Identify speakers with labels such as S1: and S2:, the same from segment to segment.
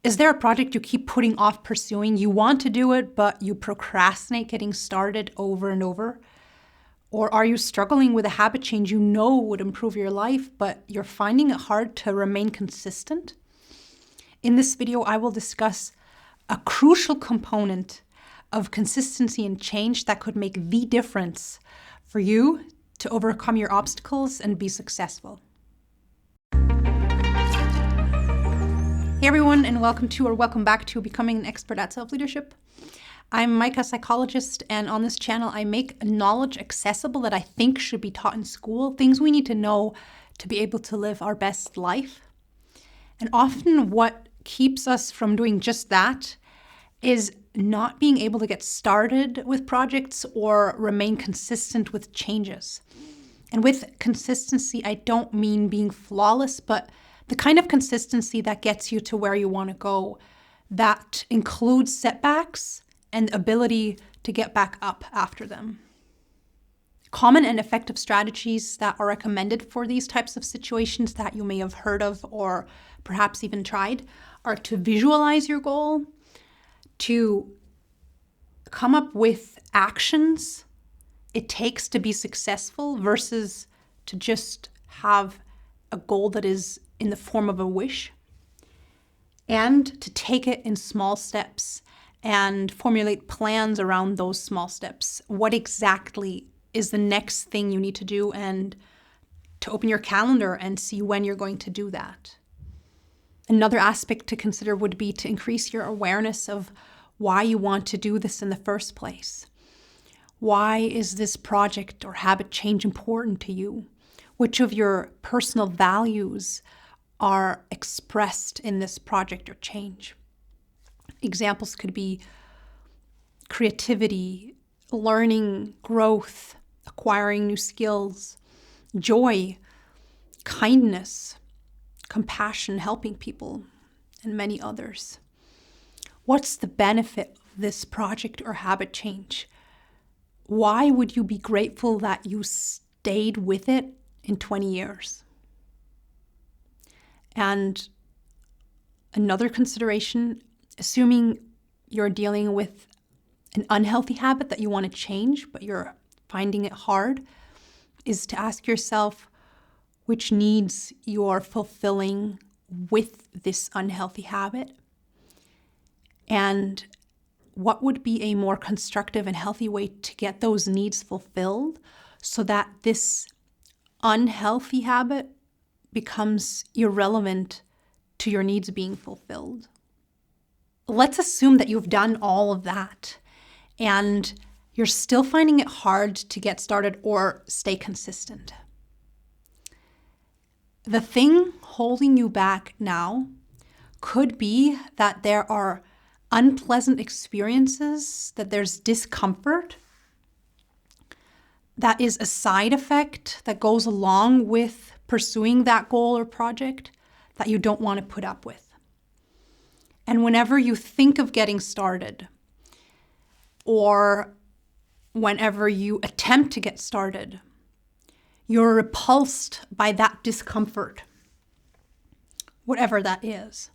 S1: Is there a project you keep putting off pursuing? You want to do it, but you procrastinate getting started over and over? Or are you struggling with a habit change you know would improve your life, but you're finding it hard to remain consistent? In this video, I will discuss a crucial component of consistency and change that could make the difference for you to overcome your obstacles and be successful. Hey everyone, and welcome back to Becoming an Expert at Self-Leadership. I'm Maika, psychologist, and on this channel I make knowledge accessible that I think should be taught in school, things we need to know to be able to live our best life. And often what keeps us from doing just that is not being able to get started with projects or remain consistent with changes. And with consistency, I don't mean being flawless, but the kind of consistency that gets you to where you want to go, that includes setbacks and ability to get back up after them. Common and effective strategies that are recommended for these types of situations that you may have heard of or perhaps even tried are to visualize your goal, to come up with actions it takes to be successful versus to just have a goal that is in the form of a wish, and to take it in small steps and formulate plans around those small steps. What exactly is the next thing you need to do, and to open your calendar and see when you're going to do that. Another aspect to consider would be to increase your awareness of why you want to do this in the first place. Why is this project or habit change important to you? Which of your personal values are expressed in this project or change? Examples could be creativity, learning, growth, acquiring new skills, joy, kindness, compassion, helping people, and many others. What's the benefit of this project or habit change? Why would you be grateful that you stayed with it in 20 years? And another consideration, assuming you're dealing with an unhealthy habit that you want to change, but you're finding it hard, is to ask yourself which needs you're fulfilling with this unhealthy habit, and what would be a more constructive and healthy way to get those needs fulfilled so that this unhealthy habit becomes irrelevant to your needs being fulfilled. Let's assume that you've done all of that and you're still finding it hard to get started or stay consistent. The thing holding you back now could be that there are unpleasant experiences, that there's discomfort, that is a side effect that goes along with pursuing that goal or project that you don't want to put up with. And whenever you think of getting started, or whenever you attempt to get started, you're repulsed by that discomfort, whatever that is.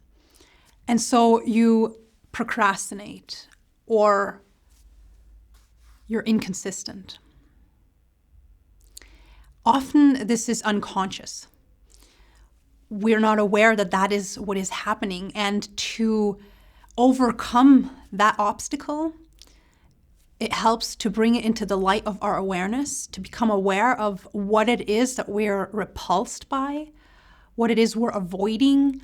S1: And so you procrastinate, or you're inconsistent. Often this is unconscious. We're not aware that that is what is happening. And to overcome that obstacle, it helps to bring it into the light of our awareness, to become aware of what it is that we're repulsed by, what it is we're avoiding,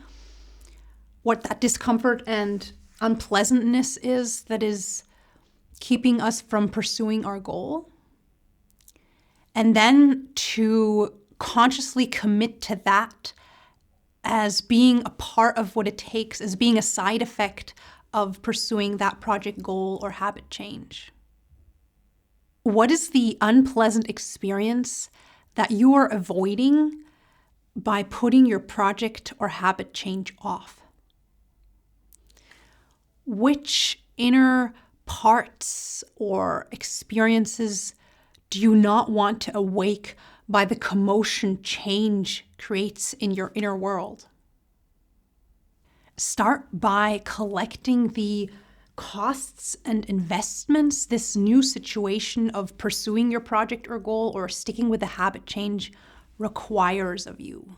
S1: what that discomfort and unpleasantness is that is keeping us from pursuing our goal. And then to consciously commit to that as being a part of what it takes, as being a side effect of pursuing that project goal or habit change. What is the unpleasant experience that you are avoiding by putting your project or habit change off? Which inner parts or experiences do you not want to awake by the commotion change creates in your inner world? Start by collecting the costs and investments this new situation of pursuing your project or goal or sticking with a habit change requires of you.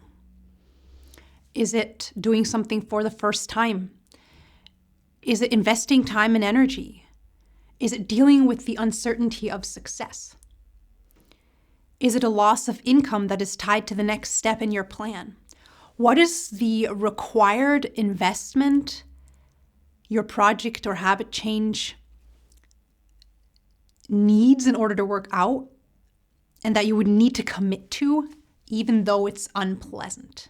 S1: Is it doing something for the first time? Is it investing time and energy? Is it dealing with the uncertainty of success? Is it a loss of income that is tied to the next step in your plan? What is the required investment your project or habit change needs in order to work out and that you would need to commit to, even though it's unpleasant?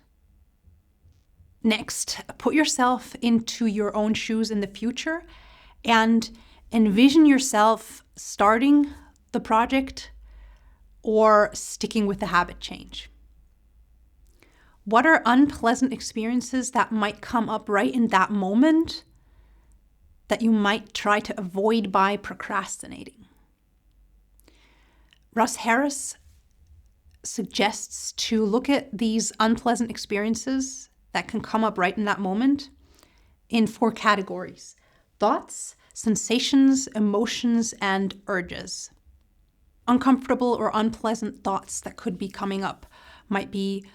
S1: Next, put yourself into your own shoes in the future and envision yourself starting the project or sticking with the habit change. What are unpleasant experiences that might come up right in that moment that you might try to avoid by procrastinating? Russ Harris suggests to look at these unpleasant experiences that can come up right in that moment in 4 categories: thoughts, sensations, emotions, and urges. Uncomfortable or unpleasant thoughts that could be coming up might be,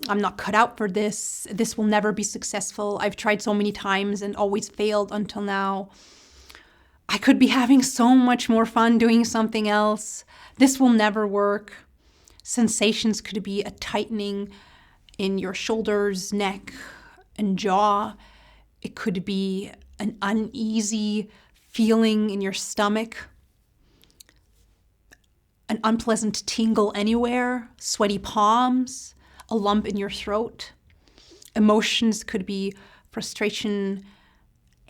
S1: I'm not cut out for this. This will never be successful. I've tried so many times and always failed until now. I could be having so much more fun doing something else. This will never work. Sensations could be a tightening in your shoulders, neck, and jaw. It could be an uneasy feeling in your stomach, an unpleasant tingle anywhere, sweaty palms, a lump in your throat. Emotions could be frustration,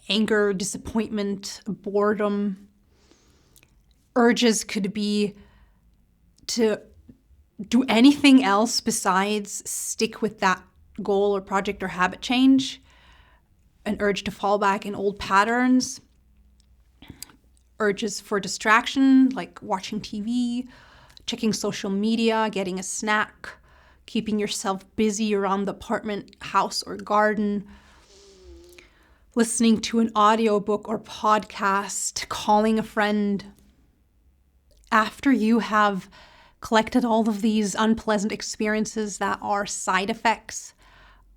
S1: anger, disappointment, boredom. Urges could be to do anything else besides stick with that goal or project or habit change. An urge to fall back in old patterns. Urges for distraction, like watching TV, checking social media, getting a snack, keeping yourself busy around the apartment, house, or garden, listening to an audiobook or podcast, calling a friend. After you have collected all of these unpleasant experiences that are side effects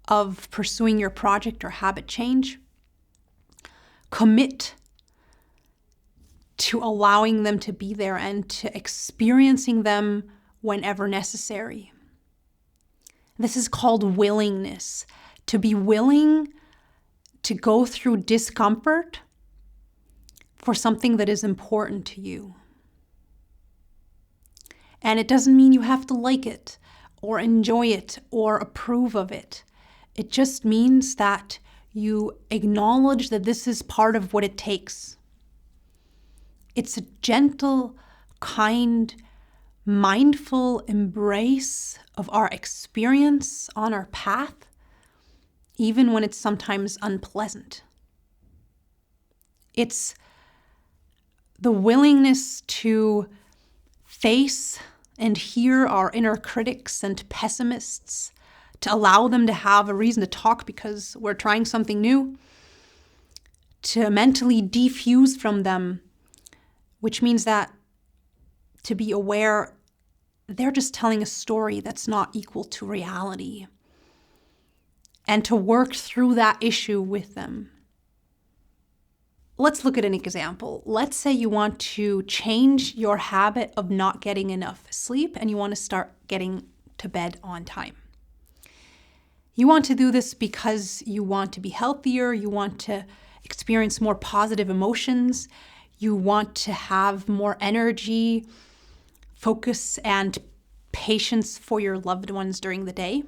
S1: of pursuing your project or habit change, commit to allowing them to be there and to experiencing them whenever necessary. This is called willingness. To be willing to go through discomfort for something that is important to you. And it doesn't mean you have to like it or enjoy it or approve of it. It just means that you acknowledge that this is part of what it takes. It's a gentle, kind, mindful embrace of our experience on our path, even when it's sometimes unpleasant. It's the willingness to face and hear our inner critics and pessimists, to allow them to have a reason to talk because we're trying something new, to mentally defuse from them, which means that to be aware they're just telling a story that's not equal to reality, and to work through that issue with them. Let's look at an example. Let's say you want to change your habit of not getting enough sleep and you want to start getting to bed on time. You want to do this because you want to be healthier, you want to experience more positive emotions, you want to have more energy, focus, and patience for your loved ones during the day.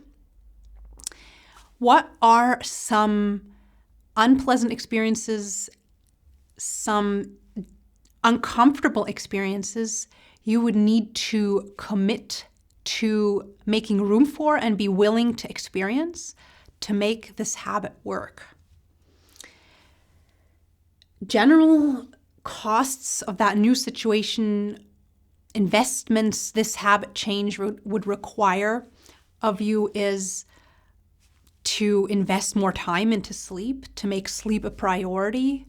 S1: What are some unpleasant experiences, some uncomfortable experiences you would need to commit to making room for and be willing to experience to make this habit work? General costs of that new situation, investments this habit change would require of you is to invest more time into sleep, to make sleep a priority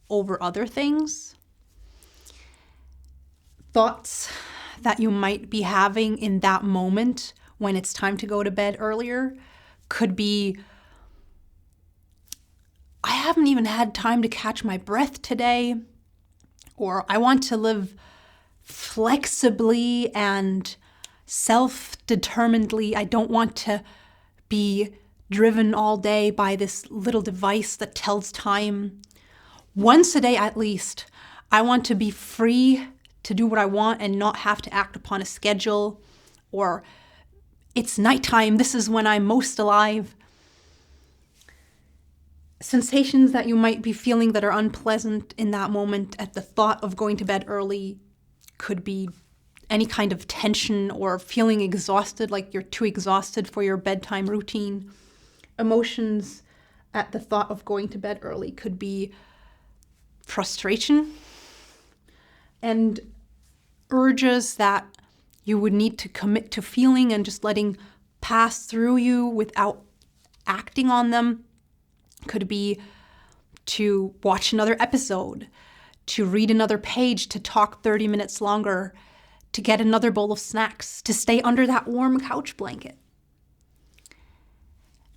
S1: over other things. Thoughts that you might be having in that moment when it's time to go to bed earlier could be, I haven't even had time to catch my breath today, or I want to live flexibly and self-determinedly. I don't want to be driven all day by this little device that tells time. Once a day at least, I want to be free to do what I want and not have to act upon a schedule, or it's nighttime, this is when I'm most alive. Sensations that you might be feeling that are unpleasant in that moment at the thought of going to bed early could be any kind of tension or feeling exhausted, like you're too exhausted for your bedtime routine. Emotions at the thought of going to bed early could be frustration and urges that you would need to commit to feeling and just letting pass through you without acting on them. Could be to watch another episode, to read another page, to talk 30 minutes longer, to get another bowl of snacks, to stay under that warm couch blanket.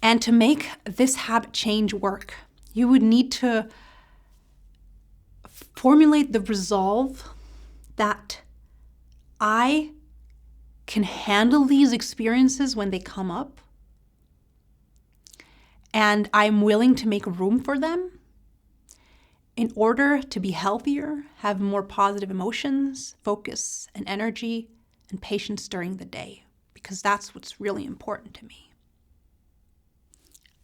S1: And to make this habit change work, you would need to formulate the resolve that I can handle these experiences when they come up, and I'm willing to make room for them in order to be healthier, have more positive emotions, focus, and energy, and patience during the day, because that's what's really important to me.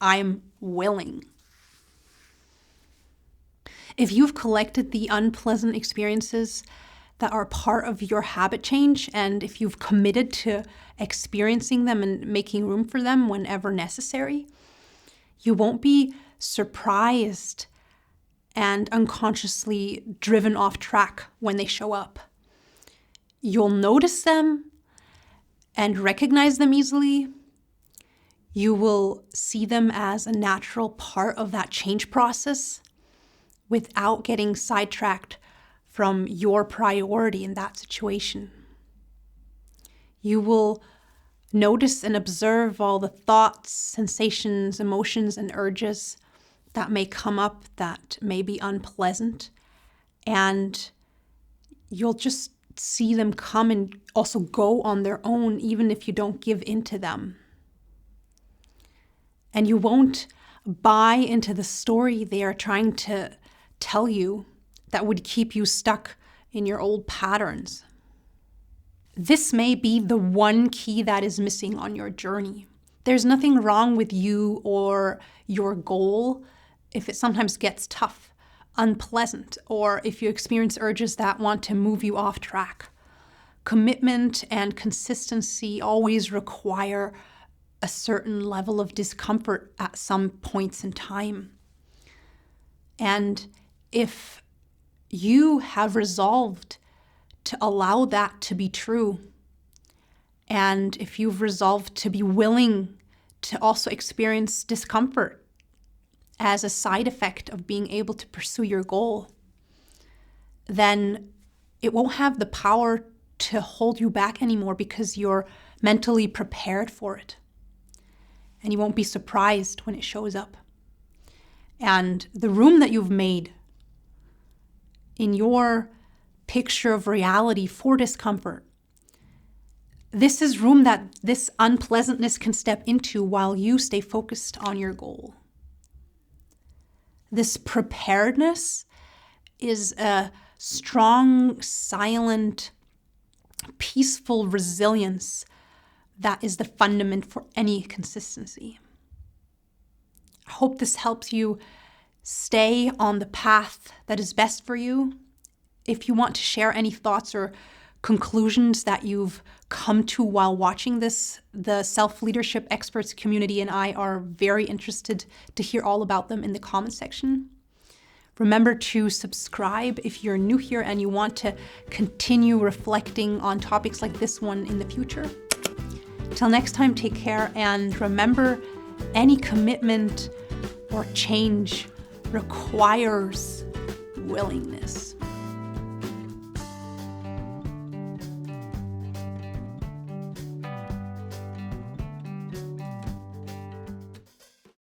S1: I'm willing. If you've collected the unpleasant experiences that are part of your habit change, and if you've committed to experiencing them and making room for them whenever necessary, you won't be surprised and unconsciously driven off track when they show up. You'll notice them and recognize them easily. You will see them as a natural part of that change process without getting sidetracked from your priority in that situation. You will notice and observe all the thoughts, sensations, emotions, and urges that may come up that may be unpleasant, and you'll just see them come and also go on their own, even if you don't give into them. And you won't buy into the story they are trying to tell you that would keep you stuck in your old patterns. This may be the one key that is missing on your journey. There's nothing wrong with you or your goal if it sometimes gets tough, unpleasant, or if you experience urges that want to move you off track. Commitment and consistency always require a certain level of discomfort at some points in time. And if you have resolved to allow that to be true, and if you've resolved to be willing to also experience discomfort as a side effect of being able to pursue your goal, then it won't have the power to hold you back anymore, because you're mentally prepared for it. And you won't be surprised when it shows up. And the room that you've made in your picture of reality for discomfort, this is room that this unpleasantness can step into while you stay focused on your goal. This preparedness is a strong, silent, peaceful resilience that is the fundament for any consistency. I hope this helps you stay on the path that is best for you. If you want to share any thoughts or conclusions that you've come to while watching this, the Self-Leadership Experts community and I are very interested to hear all about them in the comment section. Remember to subscribe if you're new here and you want to continue reflecting on topics like this one in the future. Till next time, take care, and remember any commitment or change requires willingness.